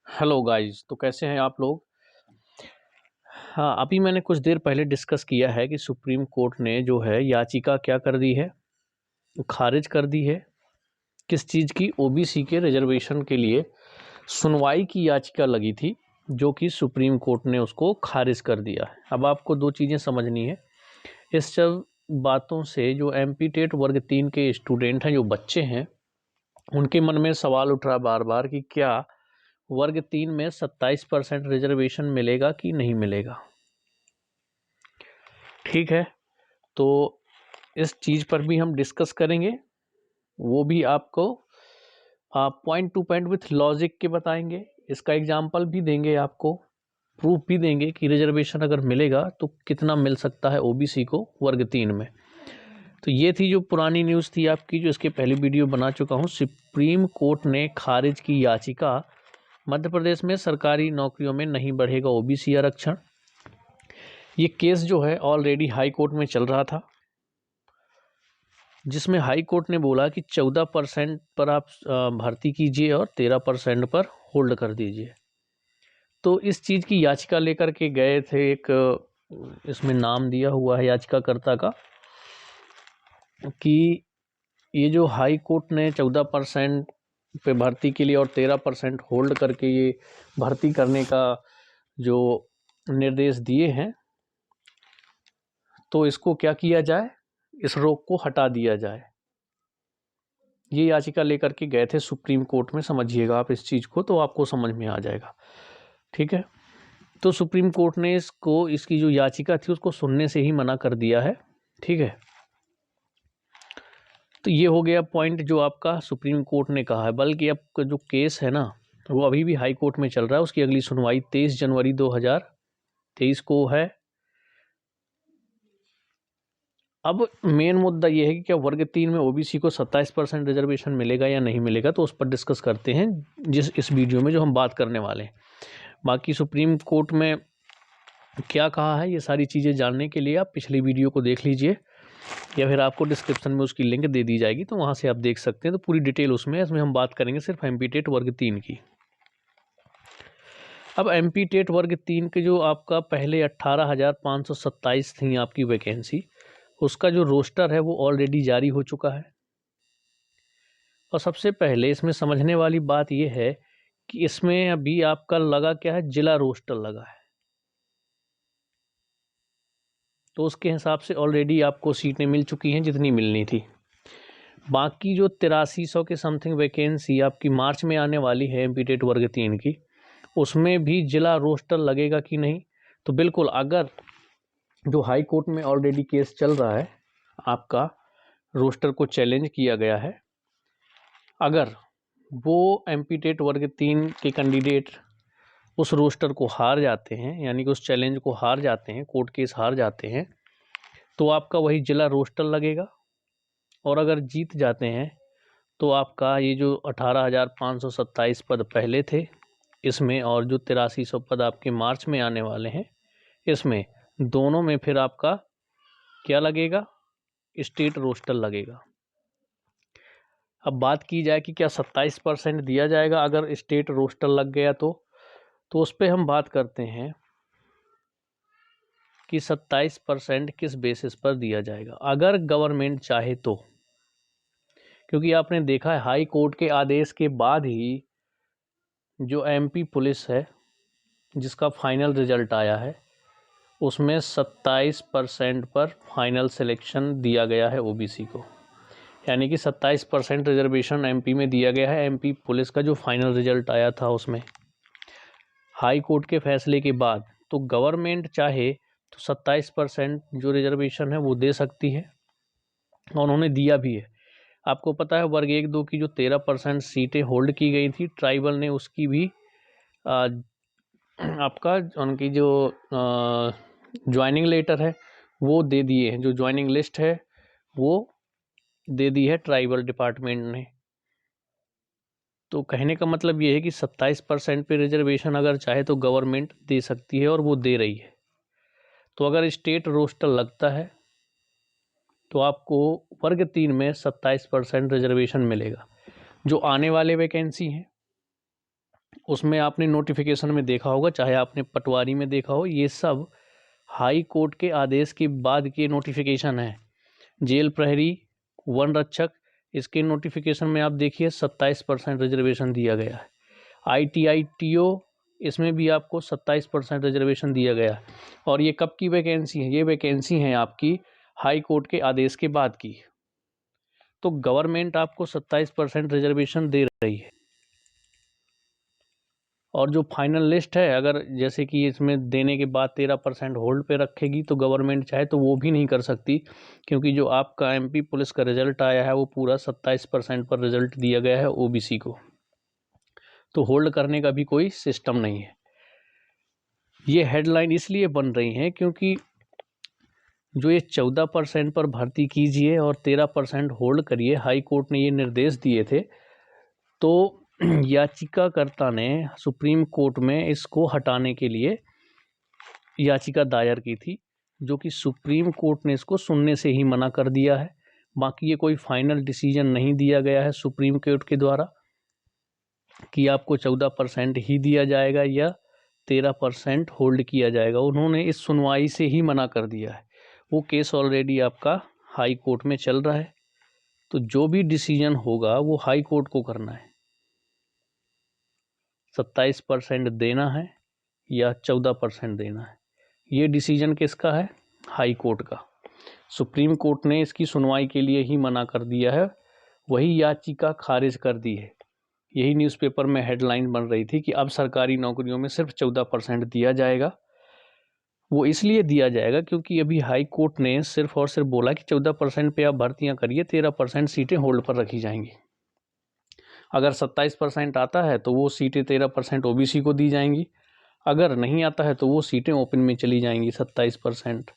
Hello guys, तो कैसे हैं आप लोग। हाँ, अभी मैंने कुछ देर पहले डिस्कस किया है कि सुप्रीम कोर्ट ने जो है याचिका क्या कर दी है, वो खारिज कर दी है। किस चीज़ की? ओबीसी के रिजर्वेशन के लिए सुनवाई की याचिका लगी थी, जो कि सुप्रीम कोर्ट ने उसको खारिज कर दिया है। अब आपको दो चीज़ें समझनी है इस सब बातों से। जो एमपी टेट वर्ग 3 के स्टूडेंट हैं, जो बच्चे हैं, उनके मन में सवाल उठ रहा बार बार कि क्या वर्ग 3 में 27% रिजर्वेशन मिलेगा कि नहीं मिलेगा। ठीक है, तो इस चीज़ पर भी हम डिस्कस करेंगे। वो भी आपको point two point with logic के बताएंगे। इसका एग्जाम्पल भी देंगे, आपको प्रूफ भी देंगे कि रिजर्वेशन अगर मिलेगा तो कितना मिल सकता है ओबीसी को वर्ग 3 में। तो ये थी जो पुरानी न्यूज़ थी आपकी, जो इसके पहले वीडियो बना चुका हूँ। सुप्रीम कोर्ट ने खारिज की याचिका, मध्य प्रदेश में सरकारी नौकरियों में नहीं बढ़ेगा ओबीसी आरक्षण। ये केस जो है ऑलरेडी हाई कोर्ट में चल रहा था, जिसमें हाई कोर्ट ने बोला कि 14% पर आप भर्ती कीजिए और 13% पर होल्ड कर दीजिए। तो इस चीज़ की याचिका लेकर के गए थे। एक इसमें नाम दिया हुआ है याचिकाकर्ता का कि ये जो हाई कोर्ट ने 14% पे भर्ती के लिए और 13% होल्ड करके ये भर्ती करने का जो निर्देश दिए हैं, तो इसको क्या किया जाए, इस रोक को हटा दिया जाए। ये याचिका लेकर के गए थे सुप्रीम कोर्ट में। समझिएगा आप इस चीज़ को, तो आपको समझ में आ जाएगा। ठीक है, तो सुप्रीम कोर्ट ने इसकी जो याचिका थी उसको सुनने से ही मना कर दिया है। ठीक है, तो ये हो गया पॉइंट जो आपका सुप्रीम कोर्ट ने कहा है। बल्कि अब जो केस है ना, वो अभी भी हाई कोर्ट में चल रहा है। उसकी अगली सुनवाई 23 जनवरी 2023 को है। अब मेन मुद्दा ये है कि क्या वर्ग 3 में ओबीसी को 27% रिजर्वेशन मिलेगा या नहीं मिलेगा, तो उस पर डिस्कस करते हैं इस वीडियो में जो हम बात करने वाले हैं। बाकी सुप्रीम कोर्ट में क्या कहा है, ये सारी चीज़ें जानने के लिए आप पिछली वीडियो को देख लीजिए, या फिर आपको डिस्क्रिप्शन में उसकी लिंक दे दी जाएगी, तो वहाँ से आप देख सकते हैं। तो पूरी डिटेल उसमें इसमें हम बात करेंगे सिर्फ एमपी टेट वर्ग 3 की। अब एमपी टेट वर्ग 3 के जो आपका पहले 18,527 थी आपकी वैकेंसी, उसका जो रोस्टर है वो ऑलरेडी जारी हो चुका है। और सबसे पहले इसमें समझने वाली बात यह है कि इसमें अभी आपका लगा क्या है, जिला रोस्टर लगा है। तो उसके हिसाब से ऑलरेडी आपको सीटें मिल चुकी हैं जितनी मिलनी थी। बाकी जो 8300 के समथिंग वैकेंसी आपकी मार्च में आने वाली है एमपी टेट वर्ग 3 की, उसमें भी जिला रोस्टर लगेगा कि नहीं। तो बिल्कुल, अगर जो हाई कोर्ट में ऑलरेडी केस चल रहा है, आपका रोस्टर को चैलेंज किया गया है, अगर वो एमपी टेट वर्ग 3 के कैंडिडेट उस रोस्टर को हार जाते हैं, यानी कि उस चैलेंज को हार जाते हैं, कोर्ट केस हार जाते हैं, तो आपका वही जिला रोस्टर लगेगा। और अगर जीत जाते हैं तो आपका ये जो 18,527 पद पहले थे इसमें, और जो 8300 पद आपके मार्च में आने वाले हैं इसमें, दोनों में फिर आपका क्या लगेगा, स्टेट रोस्टर लगेगा। अब बात की जाए कि क्या 27% दिया जाएगा अगर स्टेट रोस्टर लग गया, तो उस पर हम बात करते हैं कि 27% किस बेसिस पर दिया जाएगा अगर गवर्नमेंट चाहे तो। क्योंकि आपने देखा है हाई कोर्ट के आदेश के बाद ही जो एमपी पुलिस है, जिसका फाइनल रिजल्ट आया है, उसमें 27% पर फाइनल सिलेक्शन दिया गया है ओबीसी को। यानी कि 27% रिजर्वेशन एमपी में दिया गया है। एमपी पुलिस का जो फाइनल रिजल्ट आया था उसमें हाई कोर्ट के फैसले के बाद, तो गवर्नमेंट चाहे तो 27% जो रिजर्वेशन है वो दे सकती है, और उन्होंने दिया भी है। आपको पता है वर्ग 1-2 की जो 13% सीटें होल्ड की गई थी ट्राइबल ने, उसकी भी आपका उनकी जो ज्वाइनिंग लेटर है वो दे दिए हैं, जो ज्वाइनिंग लिस्ट है वो दे दी है ट्राइबल डिपार्टमेंट ने। तो कहने का मतलब ये है कि 27% पे रिजर्वेशन अगर चाहे तो गवर्नमेंट दे सकती है, और वो दे रही है। तो अगर स्टेट रोस्टर लगता है तो आपको वर्ग 3 में 27% रिजर्वेशन मिलेगा। जो आने वाले वैकेंसी हैं उसमें आपने नोटिफिकेशन में देखा होगा, चाहे आपने पटवारी में देखा हो, ये सब हाई कोर्ट के आदेश के बाद के नोटिफिकेशन है। जेल प्रहरी, वन रक्षक, इसके नोटिफिकेशन में आप देखिए 27% रिजर्वेशन दिया गया है। ITI TO, इसमें भी आपको 27% रिजर्वेशन दिया गया है। और ये कब की वैकेंसी है? ये वैकेंसी है आपकी हाई कोर्ट के आदेश के बाद की। तो गवर्नमेंट आपको 27% रिजर्वेशन दे रही है। और जो फाइनल लिस्ट है, अगर जैसे कि इसमें देने के बाद 13% होल्ड पे रखेगी, तो गवर्नमेंट चाहे तो वो भी नहीं कर सकती, क्योंकि जो आपका MP पुलिस का रिजल्ट आया है वो पूरा 27% पर रिजल्ट दिया गया है OBC को, तो होल्ड करने का भी कोई सिस्टम नहीं है। ये हेडलाइन इसलिए बन रही हैं क्योंकि जो ये 14% पर भर्ती कीजिए और 13% होल्ड करिए, हाई कोर्ट ने ये निर्देश दिए थे, तो याचिकाकर्ता ने सुप्रीम कोर्ट में इसको हटाने के लिए याचिका दायर की थी, जो कि सुप्रीम कोर्ट ने इसको सुनने से ही मना कर दिया है। बाकी ये कोई फाइनल डिसीजन नहीं दिया गया है सुप्रीम कोर्ट के द्वारा कि आपको 14% ही दिया जाएगा या 13% होल्ड किया जाएगा। उन्होंने इस सुनवाई से ही मना कर दिया है। वो केस ऑलरेडी आपका हाई कोर्ट में चल रहा है, तो जो भी डिसीजन होगा वो हाई कोर्ट को करना है। 27% देना है या 14% देना है, ये डिसीजन किसका है? हाई कोर्ट का। सुप्रीम कोर्ट ने इसकी सुनवाई के लिए ही मना कर दिया है, वही याचिका खारिज कर दी है। यही न्यूज़पेपर में हेडलाइन बन रही थी कि अब सरकारी नौकरियों में सिर्फ 14% दिया जाएगा। वो इसलिए दिया जाएगा क्योंकि अभी हाई कोर्ट ने सिर्फ और सिर्फ बोला कि 14% पे आप भर्तियां करिए, 13% सीटें होल्ड पर रखी जाएंगी। अगर 27% आता है तो वो सीटें 13% OBC को दी जाएंगी, अगर नहीं आता है तो वो सीटें ओपन में चली जाएंगी 27%।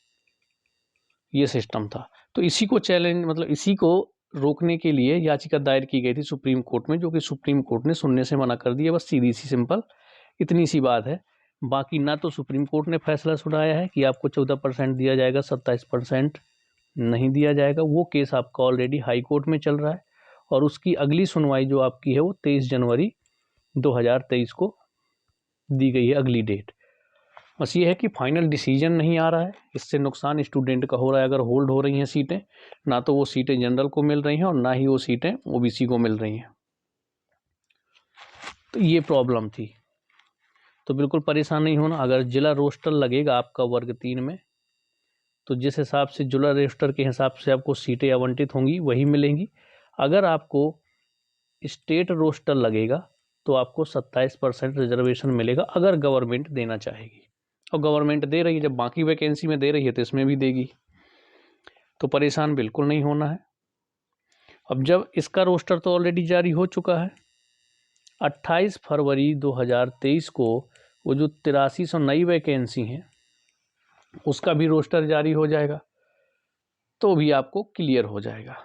ये सिस्टम था। तो इसी को चैलेंज, मतलब इसी को रोकने के लिए याचिका दायर की गई थी सुप्रीम कोर्ट में, जो कि सुप्रीम कोर्ट ने सुनने से मना कर दिया। बस सीधी सी सिंपल इतनी सी बात है। बाकी ना तो सुप्रीम कोर्ट ने फैसला सुनाया है कि आपको 14% दिया जाएगा, 27% नहीं दिया जाएगा। वो केस आपका ऑलरेडी हाई कोर्ट में चल रहा है और उसकी अगली सुनवाई जो आपकी है वो 23 जनवरी 2023 को दी गई है, अगली डेट। बस ये है कि फाइनल डिसीजन नहीं आ रहा है, इससे नुकसान स्टूडेंट का हो रहा है। अगर होल्ड हो रही हैं सीटें, ना तो वो सीटें जनरल को मिल रही हैं और ना ही वो सीटें OBC को मिल रही हैं, तो ये प्रॉब्लम थी। तो बिल्कुल परेशान नहीं होना। अगर जिला रोस्टर लगेगा आपका वर्ग 3 में, तो जिस हिसाब से जिला रोस्टर के हिसाब से आपको सीटें आवंटित होंगी वही मिलेंगी। अगर आपको स्टेट रोस्टर लगेगा तो आपको 27% रिजर्वेशन मिलेगा, अगर गवर्नमेंट देना चाहेगी। और गवर्नमेंट दे रही है, जब बाकी वैकेंसी में दे रही है तो इसमें भी देगी, तो परेशान बिल्कुल नहीं होना है। अब जब इसका रोस्टर तो ऑलरेडी जारी हो चुका है, 28 फरवरी 2023 को वो जो 8300 नई वैकेंसी हैं उसका भी रोस्टर जारी हो जाएगा, तो भी आपको क्लियर हो जाएगा।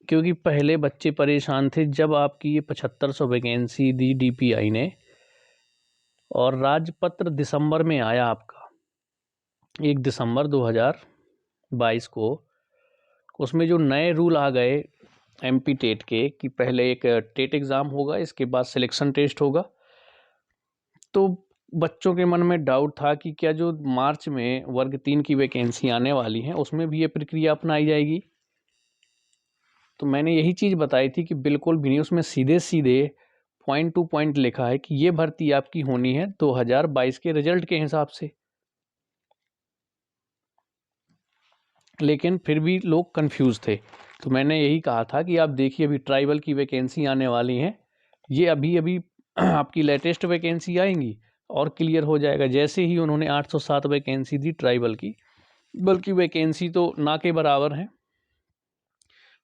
क्योंकि पहले बच्चे परेशान थे जब आपकी ये 7500 वैकेंसी दी DPI ने, और राजपत्र दिसंबर में आया आपका 1 दिसंबर 2022 को। उसमें जो नए रूल आ गए MP टेट के, कि पहले एक टेट एग्ज़ाम होगा, इसके बाद सिलेक्शन टेस्ट होगा, तो बच्चों के मन में डाउट था कि क्या जो मार्च में वर्ग 3 की वैकेंसी आने वाली है उसमें भी ये प्रक्रिया अपनाई जाएगी। तो मैंने यही चीज़ बताई थी कि बिल्कुल भी नहीं, उसमें सीधे सीधे पॉइंट टू पॉइंट लिखा है कि ये भर्ती आपकी होनी है 2022 के रिजल्ट के हिसाब से। लेकिन फिर भी लोग कंफ्यूज थे, तो मैंने यही कहा था कि आप देखिए अभी ट्राइबल की वैकेंसी आने वाली हैं, ये अभी अभी आपकी लेटेस्ट वैकेंसी आएंगी और क्लियर हो जाएगा। जैसे ही उन्होंने 807 वैकेंसी दी ट्राइबल की, बल्कि वैकेंसी तो ना के बराबर हैं,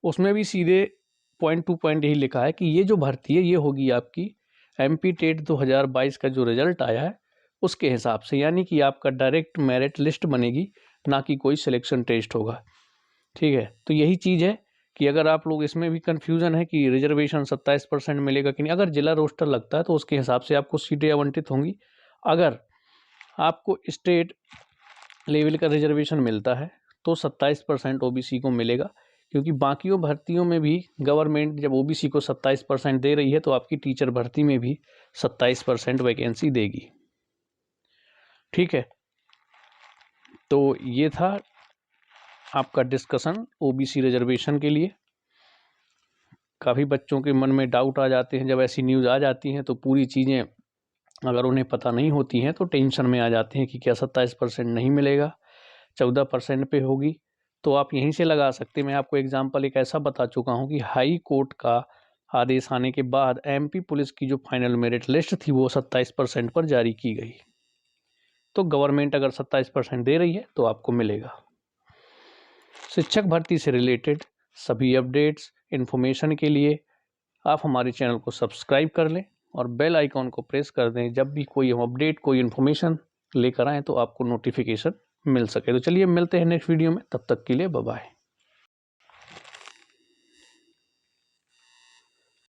उसमें भी सीधे पॉइंट टू पॉइंट यही लिखा है कि ये जो भर्ती है ये होगी आपकी MP टेट 2022 का जो रिजल्ट आया है उसके हिसाब से, यानी कि आपका डायरेक्ट मेरिट लिस्ट बनेगी, ना कि कोई सिलेक्शन टेस्ट होगा। ठीक है, तो यही चीज़ है कि अगर आप लोग, इसमें भी कन्फ्यूज़न है कि रिजर्वेशन 27% मिलेगा कि नहीं। अगर जिला रोस्टर लगता है तो उसके हिसाब से आपको सीटें आवंटित होंगी। अगर आपको स्टेट लेवल का रिजर्वेशन मिलता है तो 27% OBC को मिलेगा, क्योंकि बाकियों भर्तियों में भी गवर्नमेंट जब ओबीसी को 27% दे रही है तो आपकी टीचर भर्ती में भी 27% वैकेंसी देगी। ठीक है, तो ये था आपका डिस्कशन ओबीसी रिजर्वेशन के लिए। काफ़ी बच्चों के मन में डाउट आ जाते हैं, जब ऐसी न्यूज़ आ जाती हैं तो पूरी चीज़ें अगर उन्हें पता नहीं होती हैं तो टेंशन में आ जाते हैं कि क्या 27% नहीं मिलेगा, 14% पे होगी। तो आप यहीं से लगा सकते हैं। मैं आपको एग्जांपल एक ऐसा बता चुका हूं कि हाई कोर्ट का आदेश आने के बाद एमपी पुलिस की जो फाइनल मेरिट लिस्ट थी वो 27% पर जारी की गई। तो गवर्नमेंट अगर 27% दे रही है तो आपको मिलेगा। शिक्षक भर्ती से रिलेटेड सभी अपडेट्स इन्फॉर्मेशन के लिए आप हमारे चैनल को सब्सक्राइब कर लें और बेल आइकॉन को प्रेस कर दें। जब भी कोई हम अपडेट कोई इन्फॉर्मेशन लेकर आएँ तो आपको नोटिफिकेशन मिल सके। तो चलिए मिलते हैं नेक्स्ट वीडियो में, तब तक के लिए बाय बाय।